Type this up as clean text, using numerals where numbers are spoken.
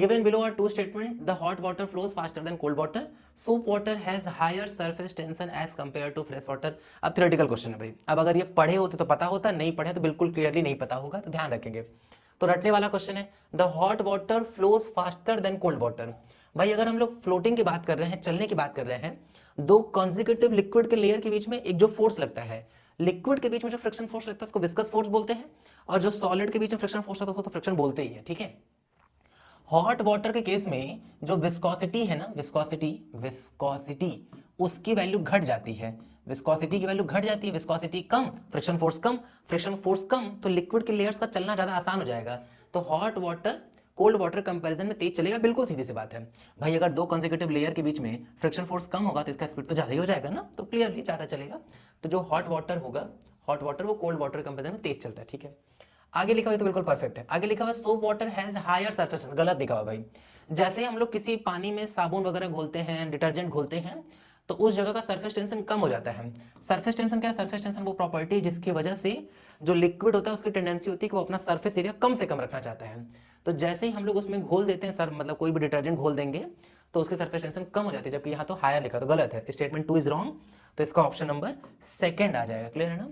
Given below are two statements. The hot water flows faster than cold water. Soap water has higher surface tension as compared to fresh water. अब theoretical question है भाई. अब अगर ये पढ़े होते तो पता होता, नहीं पढ़े तो बिल्कुल क्लियरली नहीं पता होगा, तो ध्यान रखेंगे. तो रटने वाला क्वेश्चन है. The hot water flows faster than cold water. भाई अगर हम लोग फ्लोटिंग की बात कर रहे हैं, चलने की बात कर रहे हैं, दो कॉन्जिक्यूटिव लिक्विड के लेयर के बीच में एक जो फोर्स लगता है, लिक्विड के बीच में जो फ्रिक्शन फोर्स लगता है उसको विस्कस फोर्स बोलते हैं, और जो सॉलिड के बीच में फ्रिक्शन फोर्स लगता है उसको तो फ्रिक्शन बोलते ही है. ठीक है. हॉट वाटर के केस में जो विस्कोसिटी है ना, विस्कोसिटी उसकी वैल्यू घट जाती है. विस्कोसिटी की वैल्यू घट जाती है, विस्कोसिटी कम, फ्रिक्शन फोर्स कम, तो लिक्विड के लेयर्स का चलना ज्यादा आसान हो जाएगा. तो hot water cold water comparison में तेज चलेगा, बिल्कुल सीधी सी बात है भाई. अगर दो कंसेक्यूटिव लेयर के बीच में फ्रिक्शन फोर्स कम होगा तो इसका स्पीड तो ज्यादा ही हो जाएगा ना, तो क्लियरली ज्यादा चलेगा. तो जो हॉट वाटर होगा, हॉट वाटर वो कोल्ड वाटर कंपैरिजन में तेज चलता है. ठीक है. आगे लिखा हुआ तो बिल्कुल परफेक्ट है. आगे लिखा हुआ soap water has higher surface, गलत लिखा हुआ भाई. जैसे हम लोग किसी पानी में साबुन वगैरह घोलते हैं, डिटर्जेंट घोलते हैं, तो उस जगह का सरफेस टेंशन कम हो जाता है. सरफेस टेंशन क्या है? सरफेस टेंशन वो प्रॉपर्टी जिसकी वजह से जो लिक्विड होता है उसकी टेंडेंसी होती है कि वो अपना सरफेस एरिया कम से कम रखना चाहता है. तो जैसे ही हम लोग उसमें घोल देते हैं सर, मतलब कोई भी डिटर्जेंट घोल देंगे तो उसकी सरफेस टेंशन कम हो जाती है, जबकि यहाँ तो हायर लिखा, तो गलत है. Statement 2 is wrong. तो इसका ऑप्शन नंबर सेकंड आ जाएगा. क्लियर है ना.